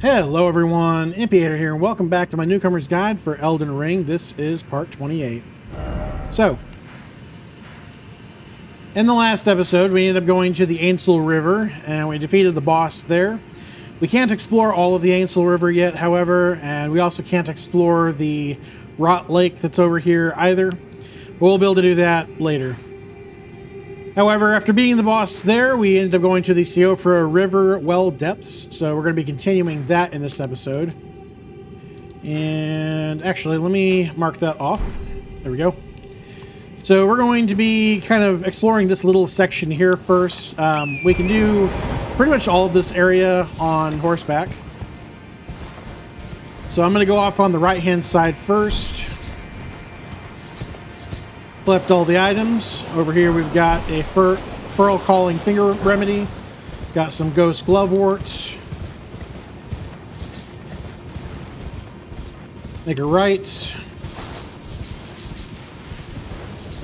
Hello everyone, Impiator here, and welcome back to my newcomer's guide for Elden Ring. This is part 28. So, in the last episode, we ended up going to the Ainsel River, and we defeated the boss there. We can't explore all of the Ainsel River yet, however, and we also can't explore the Rot Lake that's over here either. But we'll be able to do that later. However, after beating the boss there, we ended up going to the Siofra River well depths, so we're going to be continuing that in this episode. And actually, let me mark that off. There we go. So we're going to be kind of exploring this little section here first. We can do pretty much all of this area on horseback. So I'm going to go off on the right-hand side first. Collect all the items. Over here we've got a Furl Calling Finger Remedy. Got some Ghost Glovewort. Make a right.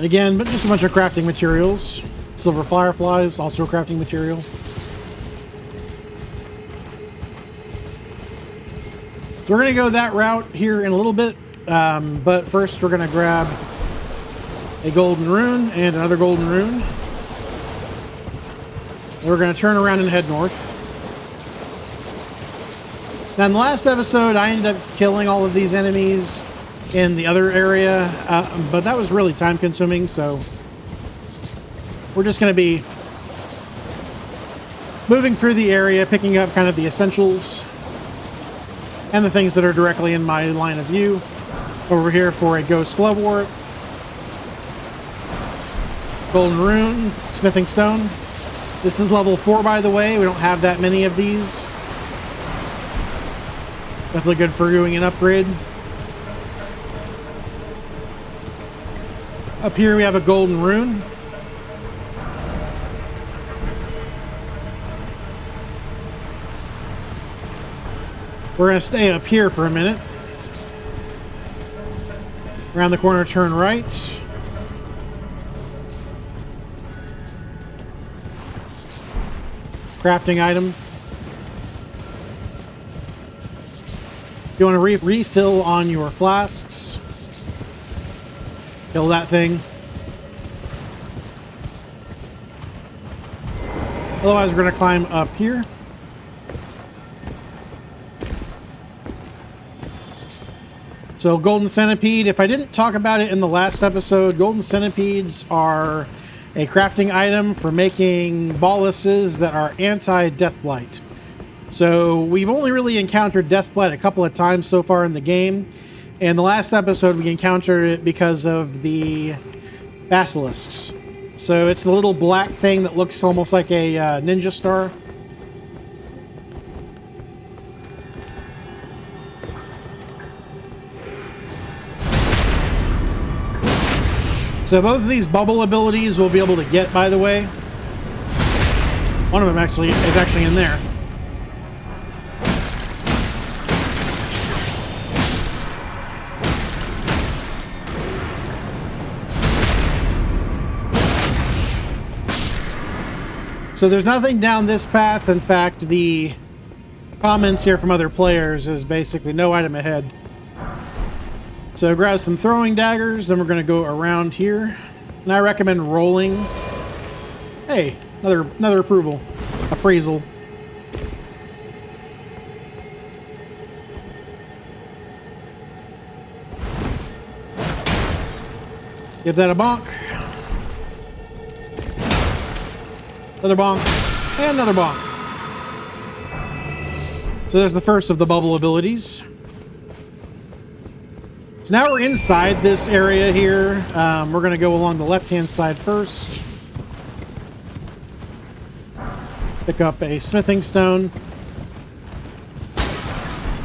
Again, but just a bunch of crafting materials. Silver Fireflies, also a crafting material. So we're going to go that route here in a little bit. But first we're going to grab a golden rune and another golden rune. And we're going to turn around and head north. Now in the last episode, I ended up killing all of these enemies in the other area, but that was really time consuming, so we're just going to be moving through the area, picking up kind of the essentials and the things that are directly in my line of view. Over here for a Ghost Glovewort. Golden Rune, Smithing Stone. This is level 4, by the way. We don't have that many of these. Definitely good for doing an upgrade. Up here we have a Golden Rune. We're going to stay up here for a minute. Around the corner, turn right. Crafting item. If you want to refill on your flasks, kill that thing. Otherwise, we're going to climb up here. So, Golden Centipede. If I didn't talk about it in the last episode, Golden Centipedes are a crafting item for making balluses that are anti-Deathblight. So we've only really encountered Deathblight a couple of times so far in the game. In the last episode, we encountered it because of the basilisks. So it's the little black thing that looks almost like a ninja star. So both of these bubble abilities we'll be able to get, by the way. One of them is actually in there. So there's nothing down this path. In fact, the comments here from other players is basically no item ahead. So grab some throwing daggers, then we're going to go around here. And I recommend rolling. Hey, another appraisal. Give that a bonk. Another bonk. And another bonk. So there's the first of the bubble abilities. So now we're inside this area here. We're going to go along the left-hand side first. Pick up a smithing stone.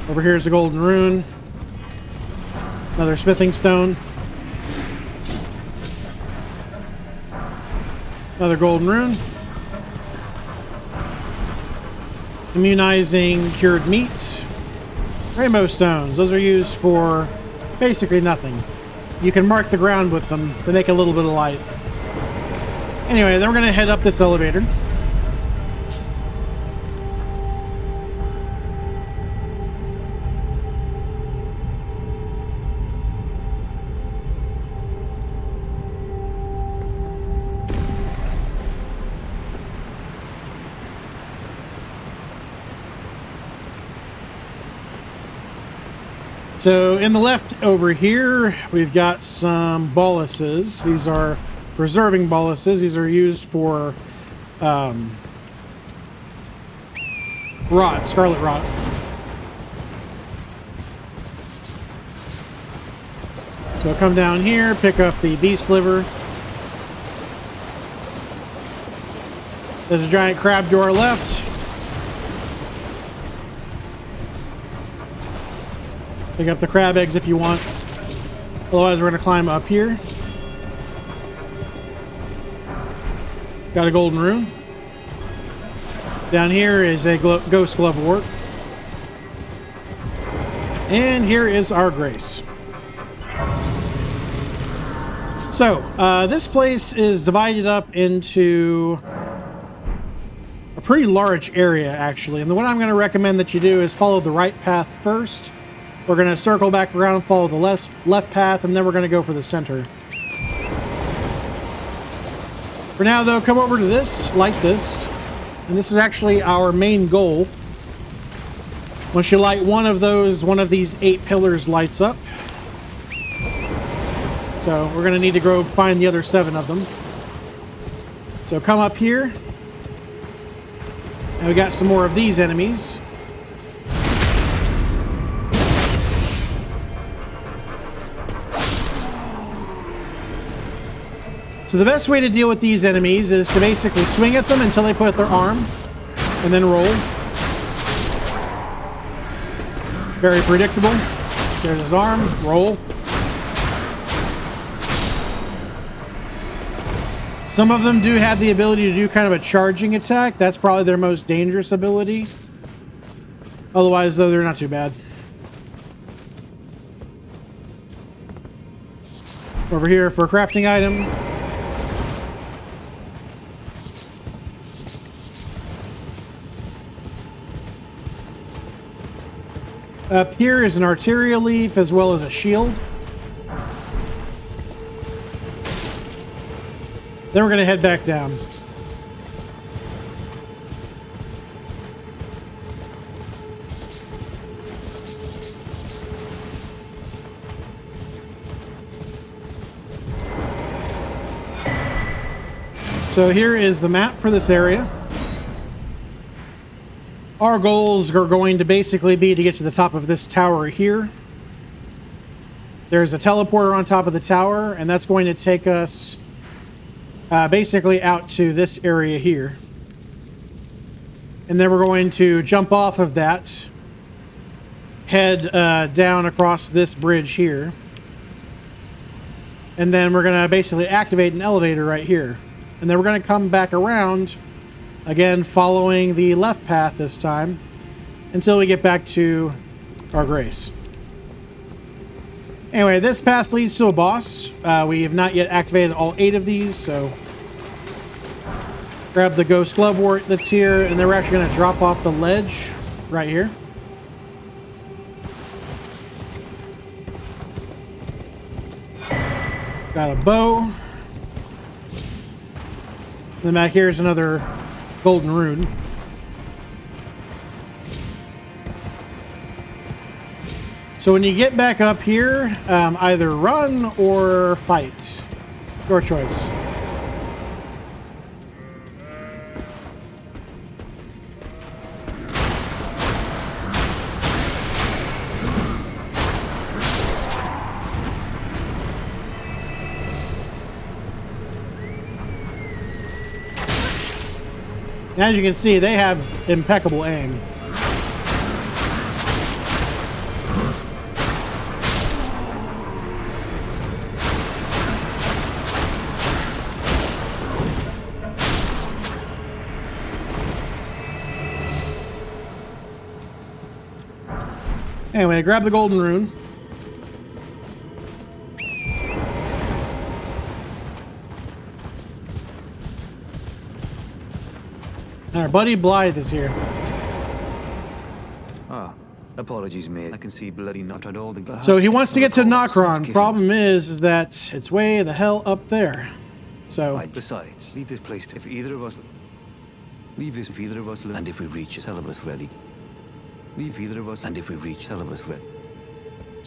Over here is a golden rune. Another smithing stone. Another golden rune. Immunizing cured meat. Rainbow stones. Those are used for basically nothing. You can mark the ground with them to make a little bit of light. Anyway, then we're going to head up this elevator. So in the left over here, we've got some boluses. These are preserving boluses. These are used for rot, scarlet rot. So come down here, pick up the beast liver. There's a giant crab to our left. Pick up the crab eggs if you want. Otherwise, we're going to climb up here. Got a golden rune. Down here is a ghost glovewort. And here is our grace. So, this place is divided up into a pretty large area, actually. And what I'm going to recommend that you do is follow the right path first. We're going to circle back around, follow the left path, and then we're going to go for the center. For now, though, come over to this, light this. And this is actually our main goal. Once you light one of these 8 pillars lights up. So we're going to need to go find the other 7 of them. So come up here. And we got some more of these enemies. So the best way to deal with these enemies is to basically swing at them until they put their arm, and then roll. Very predictable. There's his arm, roll. Some of them do have the ability to do kind of a charging attack. That's probably their most dangerous ability. Otherwise, though, they're not too bad. Over here for a crafting item. Up here is an arterial leaf as well as a shield. Then we're going to head back down. So here is the map for this area. Our goals are going to basically be to get to the top of this tower here. There's a teleporter on top of the tower, and that's going to take us basically out to this area here. And then we're going to jump off of that, head down across this bridge here. And then we're going to basically activate an elevator right here. And then we're going to come back around, again following the left path this time, until we get back to our grace. Anyway, this path leads to a boss. We have not yet activated all 8 of these, so grab the ghost glovewort that's here, and then we're actually going to drop off the ledge right here. Got a bow. Then back here's another golden rune. So when you get back up here, either run or fight. Your choice. As you can see, they have impeccable aim. Anyway, grab the golden rune. And our buddy Blythe is here. Ah, apologies, mate. I can see bloody not at all the. So he wants to get to Nokron. Problem is that it's way the hell up there. So. Besides, leave this place. If either of us, leave this. If either of us, and if we reach, tell of us ready. Leave either of us, and if we reach, tell of us ready.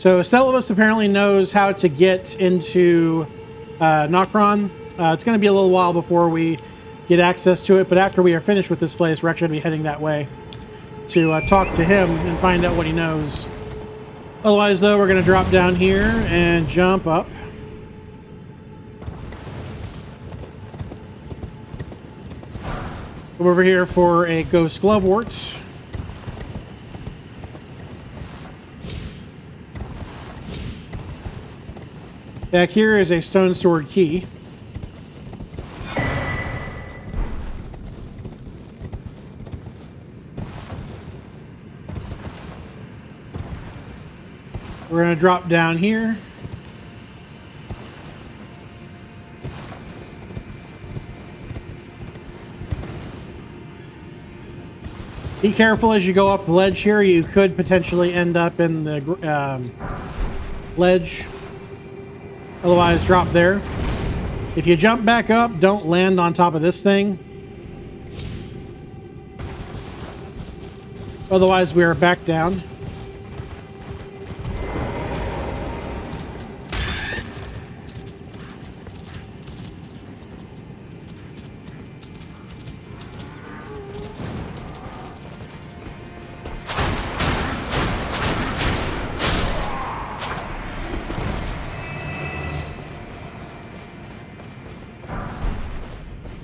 So Celovus apparently knows how to get into Nokron. It's going to be a little while before we get access to it, but after we are finished with this place, we're actually going to be heading that way to talk to him and find out what he knows. Otherwise, though, we're going to drop down here and jump up. Come over here for a Ghost Glovewort. Back here is a Stone Sword Key. We're going to drop down here. Be careful as you go off the ledge here. You could potentially end up in the ledge. Otherwise, drop there. If you jump back up, don't land on top of this thing. Otherwise, we are back down.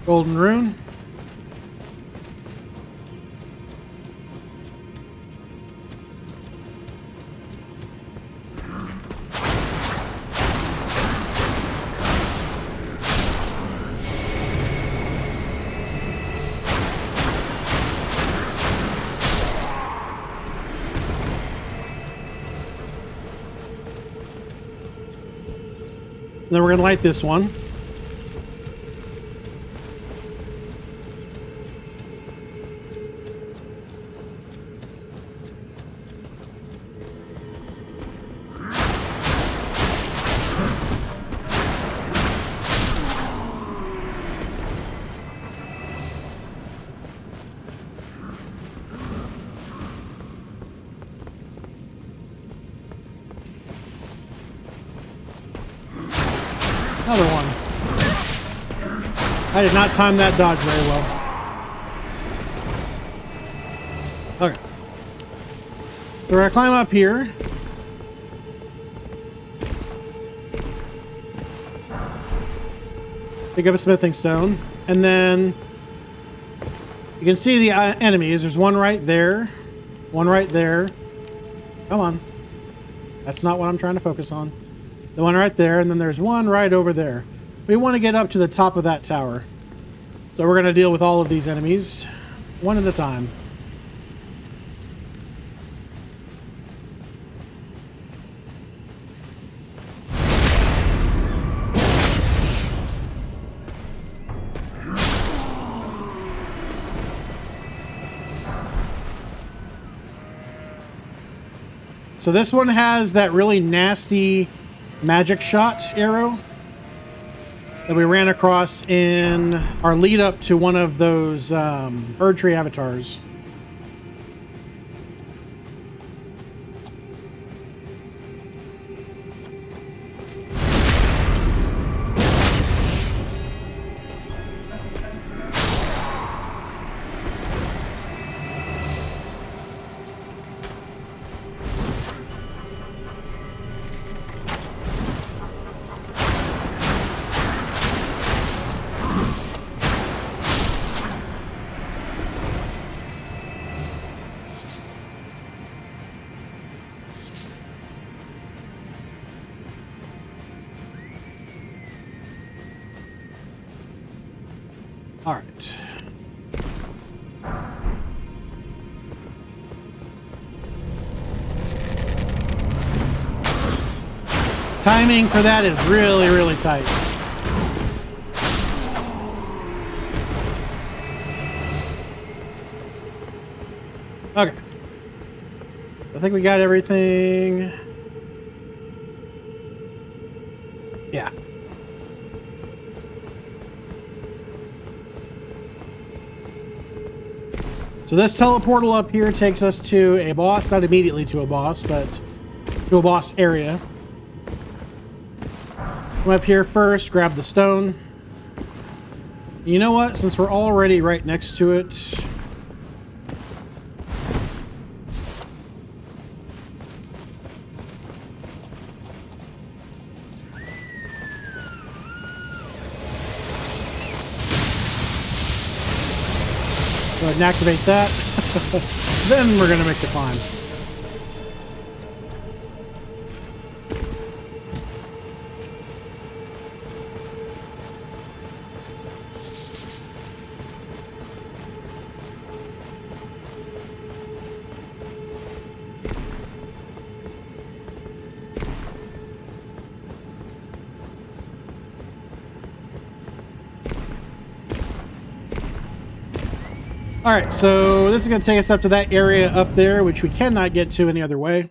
Golden Rune. Then we're going to light this one. Another one. I did not time that dodge very well. Okay. So we're gonna climb up here. Pick up a smithing stone. And then you can see the enemies. There's one right there. One right there. Come on. That's not what I'm trying to focus on. The one right there, and then there's one right over there. We want to get up to the top of that tower. So we're going to deal with all of these enemies, one at a time. So this one has that really nasty magic shot arrow that we ran across in our lead up to one of those Erdtree avatars. All right. Timing for that is really, really tight. Okay. I think we got everything. Yeah. So this teleportal up here takes us to a boss, not immediately to a boss, but to a boss area. Come up here first, grab the stone. You know what? Since we're already right next to it, go ahead and activate that. Then we're going to make the climb. All right, so this is going to take us up to that area up there, which we cannot get to any other way.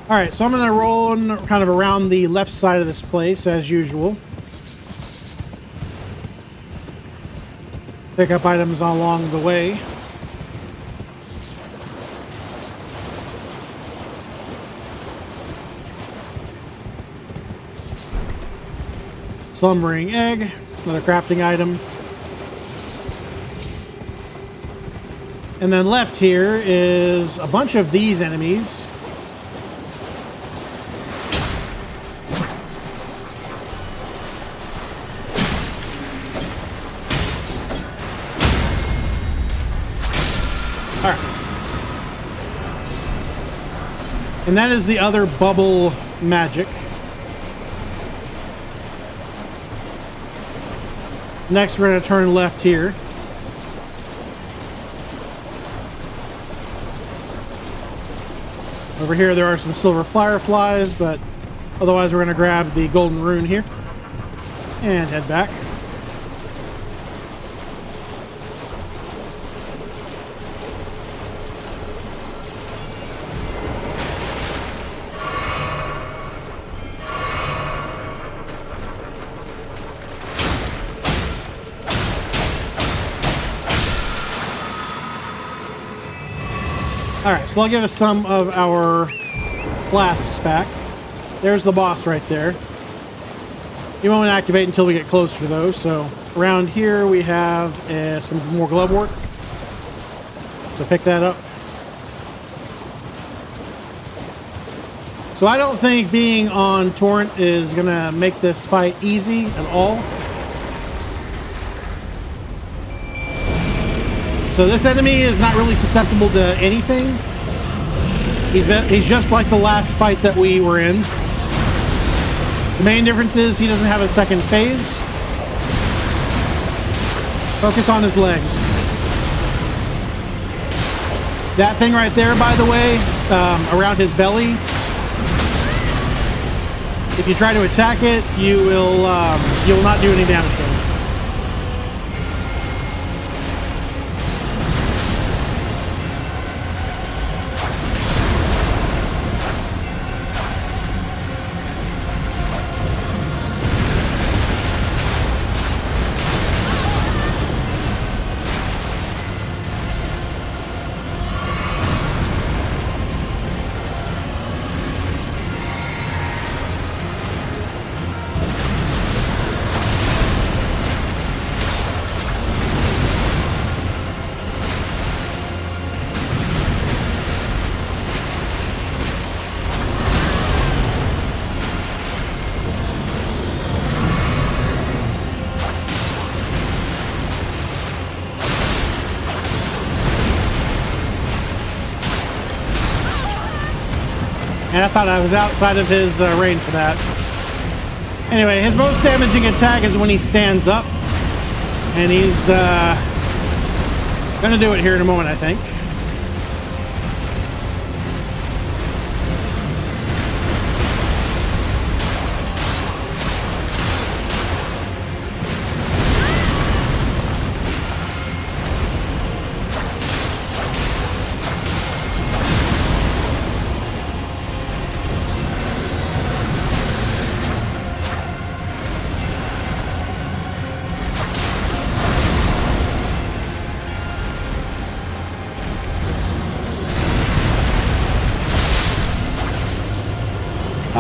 All right, so I'm going to roll kind of around the left side of this place, as usual. Pick up items along the way. Slumbering egg, another crafting item. And then left here is a bunch of these enemies. All right. And that is the other bubble magic. Next, we're going to turn left here. Over here, there are some silver fireflies, but otherwise, we're going to grab the golden rune here and head back. Alright, so I'll give us some of our flasks back. There's the boss right there. You won't activate until we get closer to those. So around here we have some more glove work. So pick that up. So I don't think being on Torrent is going to make this fight easy at all. So this enemy is not really susceptible to anything. He's just like the last fight that we were in. The main difference is he doesn't have a second phase. Focus on his legs. That thing right there, by the way, around his belly, if you try to attack it, you will not do any damage to him. And I thought I was outside of his range for that. Anyway, his most damaging attack is when he stands up. And he's gonna do it here in a moment, I think.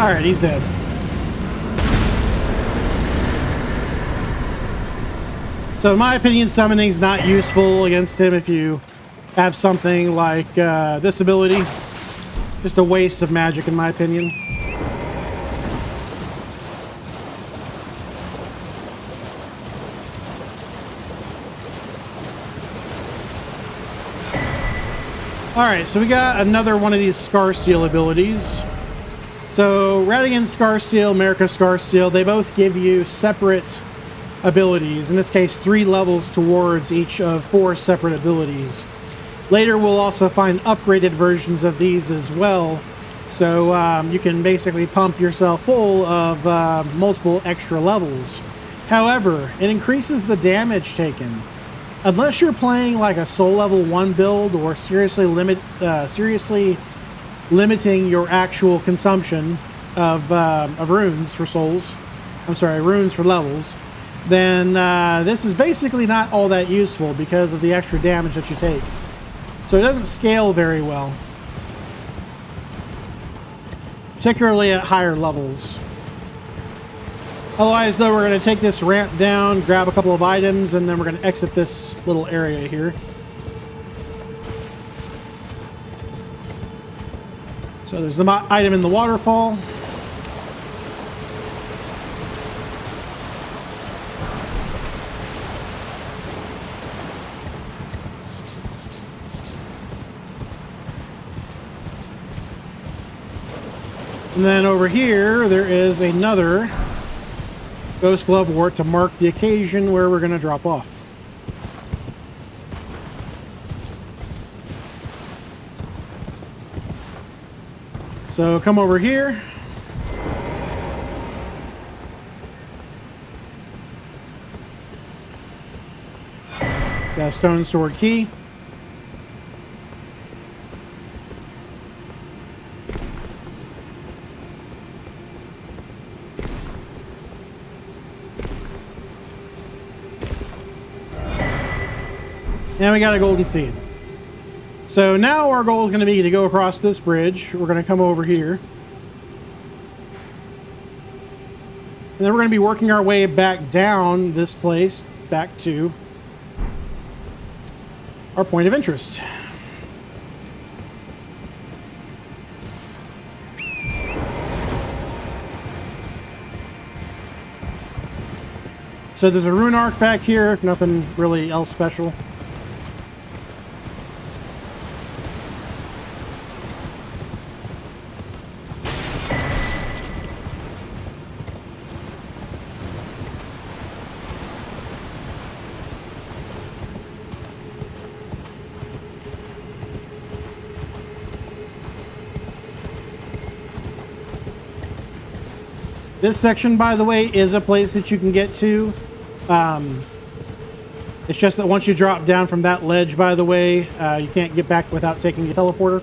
Alright, he's dead. So in my opinion, summoning's not useful against him if you have something like this ability. Just a waste of magic in my opinion. Alright, so we got another one of these Scar Seal abilities. So Radigan Scar Seal, America Scar Seal, they both give you separate abilities. In this case, 3 levels towards each of 4 separate abilities. Later, we'll also find upgraded versions of these as well. So you can basically pump yourself full of multiple extra levels. However, it increases the damage taken. Unless you're playing like a soul level 1 build or seriously limiting your actual consumption of runes for souls, I'm sorry, runes for levels, then this is basically not all that useful because of the extra damage that you take. So it doesn't scale very well, particularly at higher levels. Otherwise, though, we're going to take this ramp down, grab a couple of items, and then we're going to exit this little area here. So there's the item in the waterfall. And then over here, there is another Ghost Glove Wart to mark the occasion where we're going to drop off. So come over here. Got a stone sword key. And we got a golden seed. So now our goal is going to be to go across this bridge. We're going to come over here. And then we're going to be working our way back down this place, back to our point of interest. So there's a rune arc back here, nothing really else special. This section, by the way, is a place that you can get to. It's just that once you drop down from that ledge, by the way, you can't get back without taking the teleporter.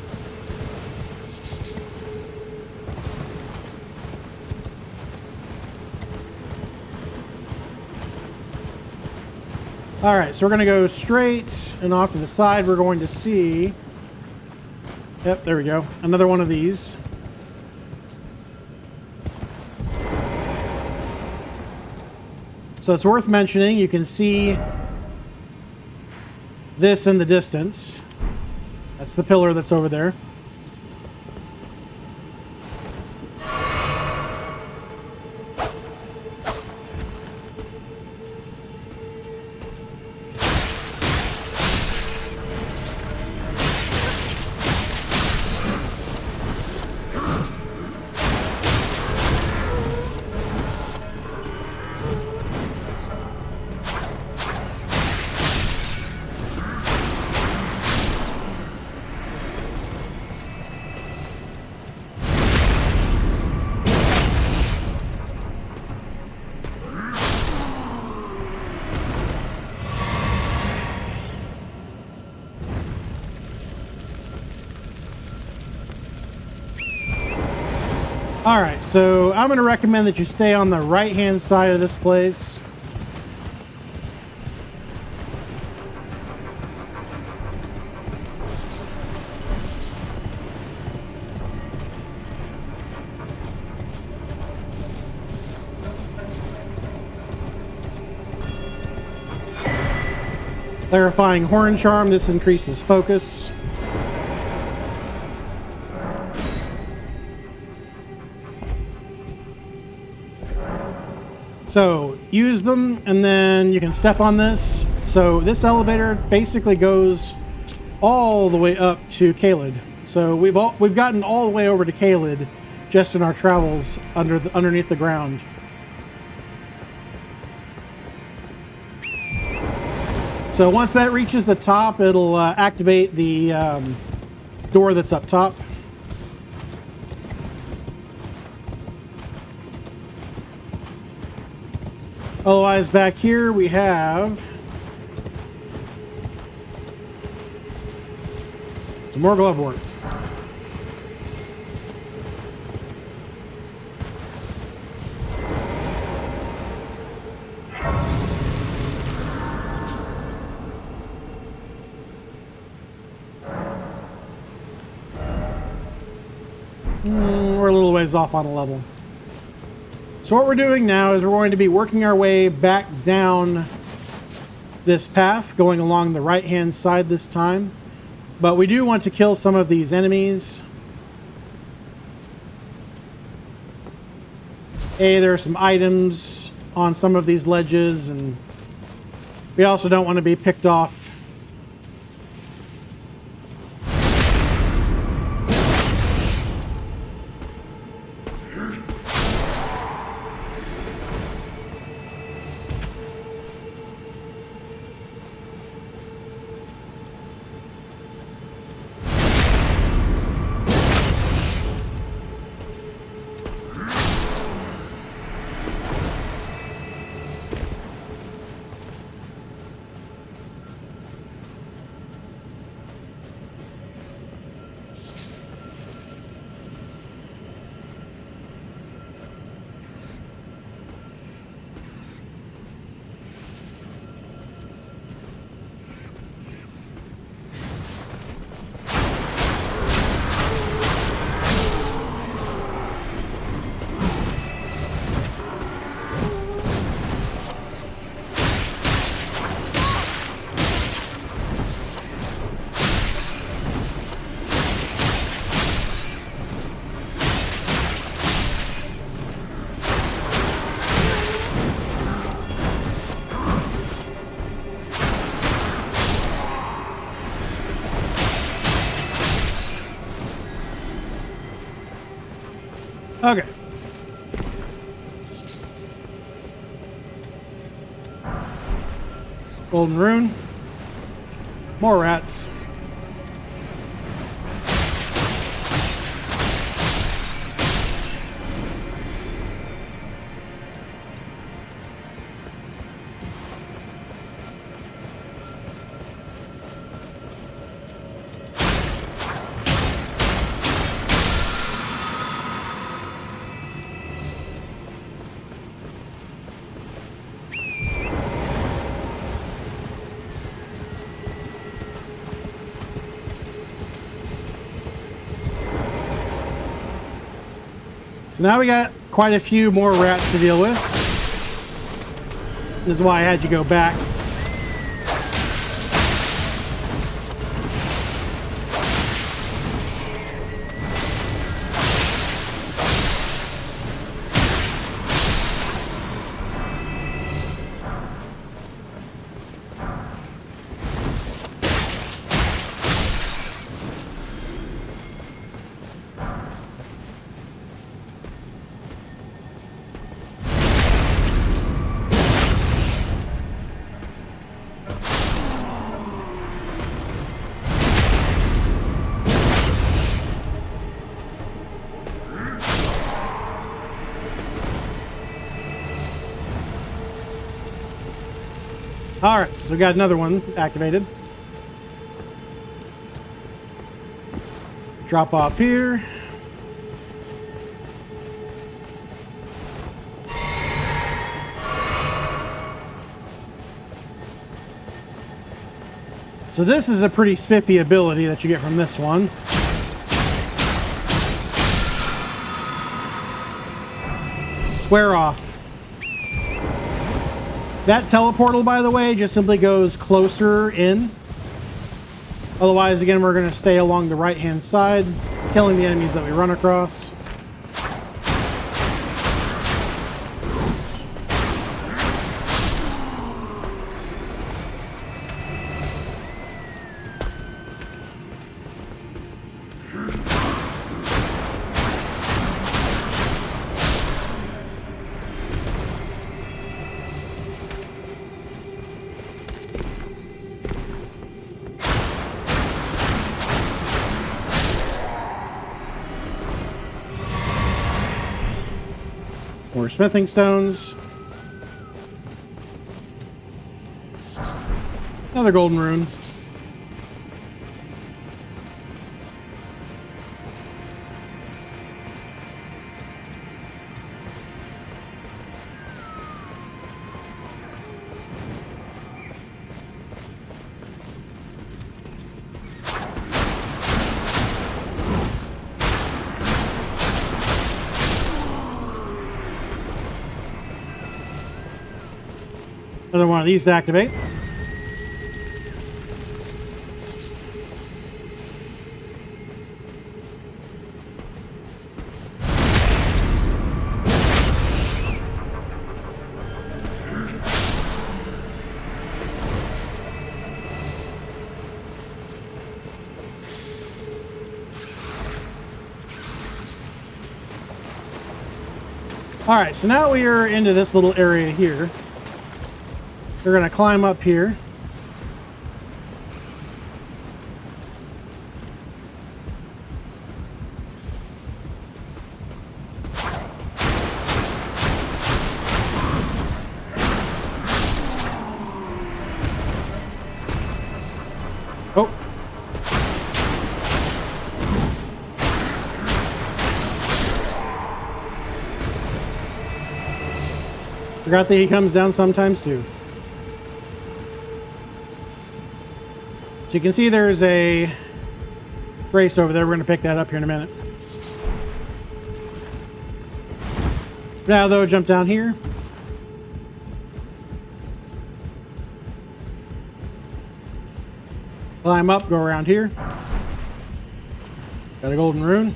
All right, so we're going to go straight, and off to the side, we're going to see... Yep, there we go. Another one of these. So it's worth mentioning, you can see this in the distance. That's the pillar that's over there. All right, so I'm going to recommend that you stay on the right-hand side of this place. Clarifying Horn Charm. This increases focus. So use them, and then you can step on this. So this elevator basically goes all the way up to Caelid. So we've gotten all the way over to Caelid just in our travels underneath the ground. So once that reaches the top, it'll activate the door that's up top. Otherwise, back here we have some more glove work. We're a little ways off on a level. So what we're doing now is we're going to be working our way back down this path, going along the right-hand side this time. But we do want to kill some of these enemies. There are some items on some of these ledges, and we also don't want to be picked off. Okay. Golden rune. More rats. So now we got quite a few more rats to deal with. This is why I had you go back. All right, so we got another one activated. Drop off here. So this is a pretty spiffy ability that you get from this one. Square off. That teleportal, by the way, just simply goes closer in. Otherwise, again, we're going to stay along the right-hand side, killing the enemies that we run across. More smithing stones. Another golden rune. Another one of these to activate. All right, so now we are into this little area here. We're going to climb up here. Oh. Forgot that he comes down sometimes too. So you can see there's a brace over there. We're going to pick that up here in a minute. Now, though, jump down here. Climb up, go around here. Got a golden rune.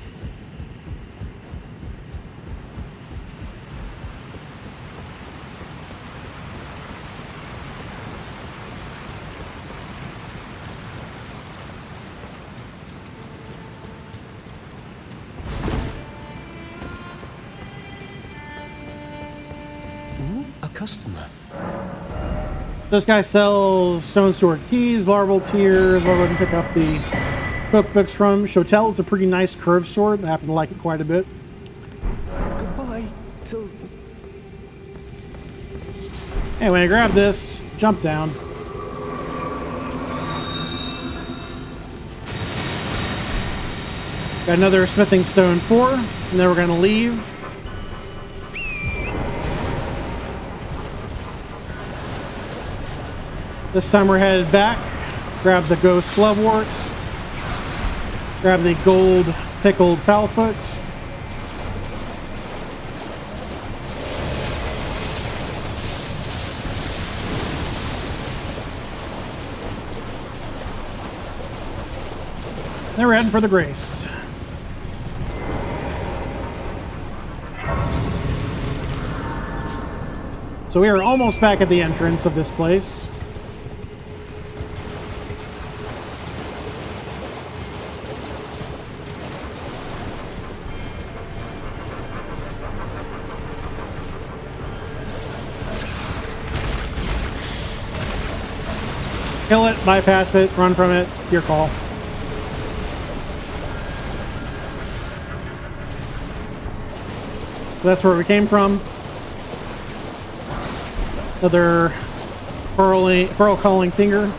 Customer. This guy sells stone sword keys, larval tears. We'll go ahead and pick up the cookbooks from Chotel. It's a pretty nice curved sword. I happen to like it quite a bit. Goodbye till. Anyway, grab this, jump down. Got another smithing stone 4, and then we're going to leave. This time we're headed back. Grab the ghost gloveworts. Grab the gold pickled foulfoot. Then we're heading for the Grace. So we are almost back at the entrance of this place. Kill it, bypass it, run from it, your call. So that's where we came from. Another pearl calling finger.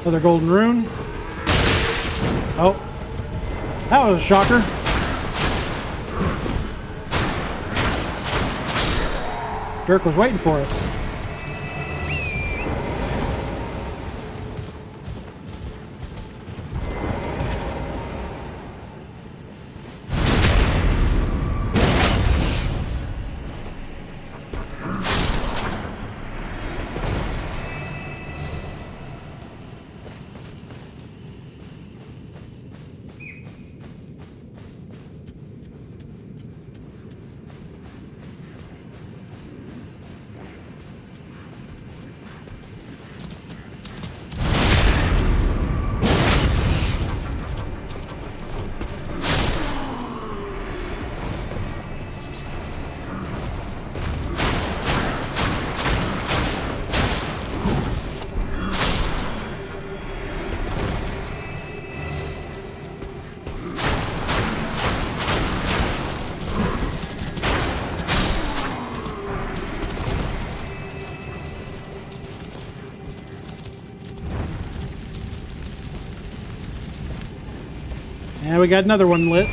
Another golden rune. Oh, that was a shocker. Jerk was waiting for us. And we got another one lit.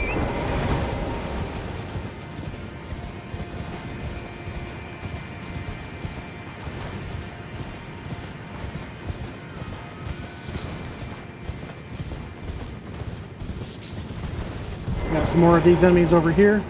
Got some more of these enemies over here.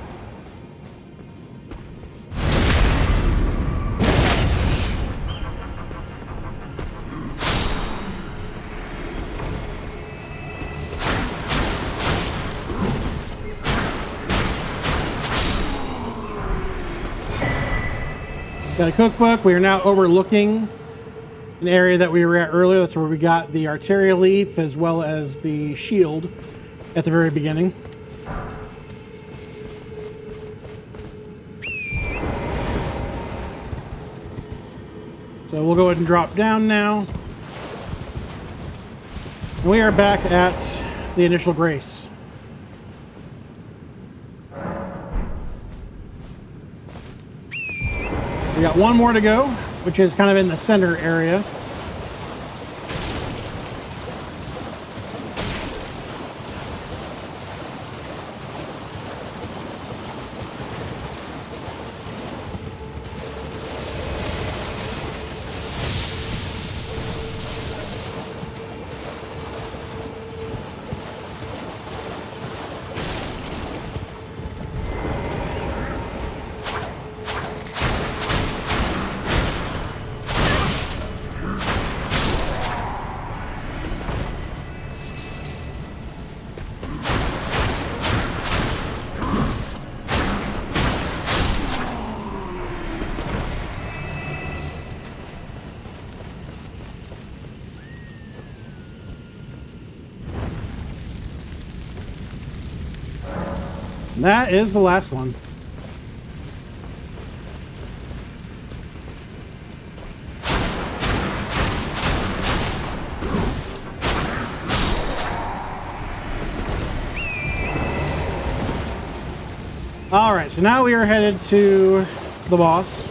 Got a cookbook. We are now overlooking an area that we were at earlier. That's where we got the arterial leaf as well as the shield at the very beginning. So we'll go ahead and drop down now. And we are back at the initial grace. We got one more to go, which is kind of in the center area. And that is the last one. All right, so now we are headed to the boss.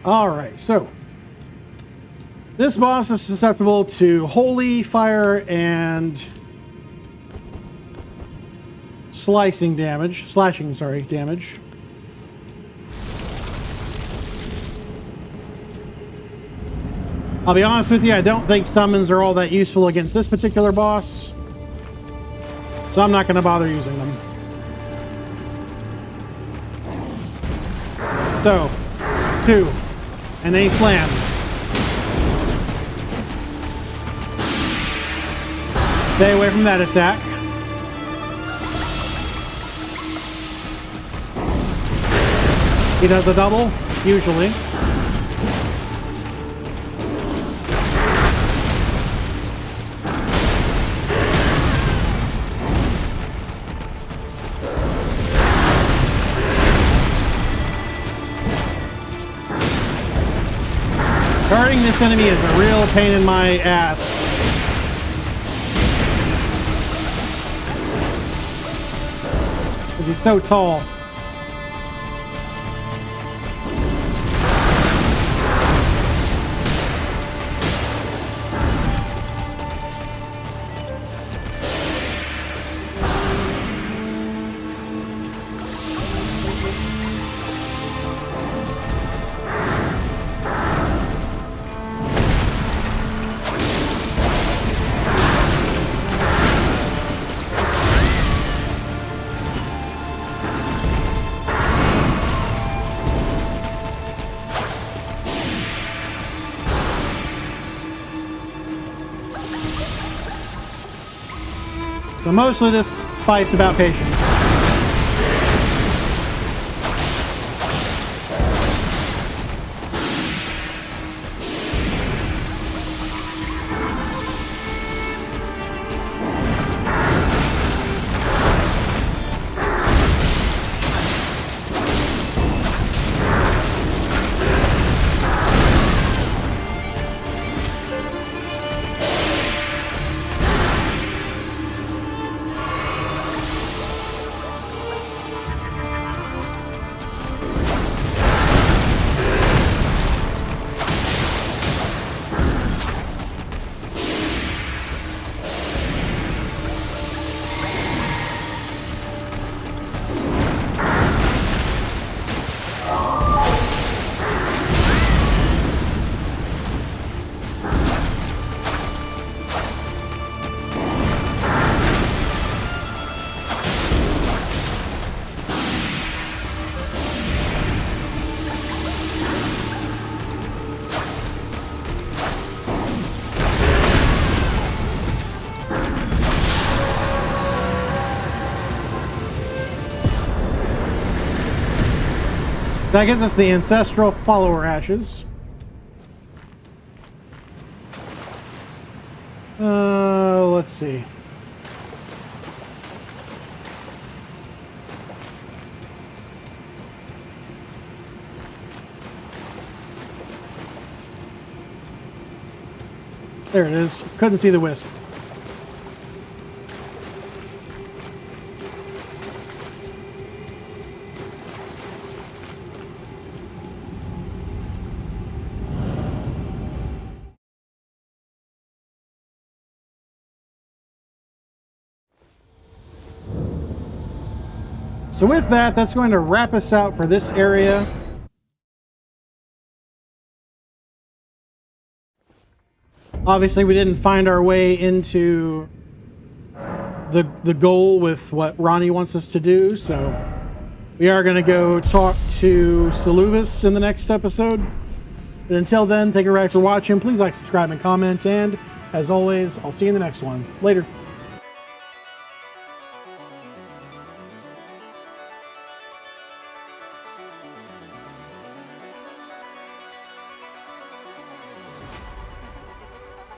All right, so this boss is susceptible to holy fire and slashing damage. I'll be honest with you, I don't think summons are all that useful against this particular boss, so I'm not going to bother using them. So, 2. And then he slams. Stay away from that attack. He does a double, usually. Guarding this enemy is a real pain in my ass. Because he's so tall. So mostly this fight's about patience. That gives us the ancestral follower ashes. Let's see. There it is. Couldn't see the wisp. So with that, that's going to wrap us out for this area. Obviously, we didn't find our way into the goal with what Ronnie wants us to do, so we are going to go talk to Saluvis in the next episode. But until then, thank you very much for watching. Please like, subscribe, and comment, and as always, I'll see you in the next one. Later.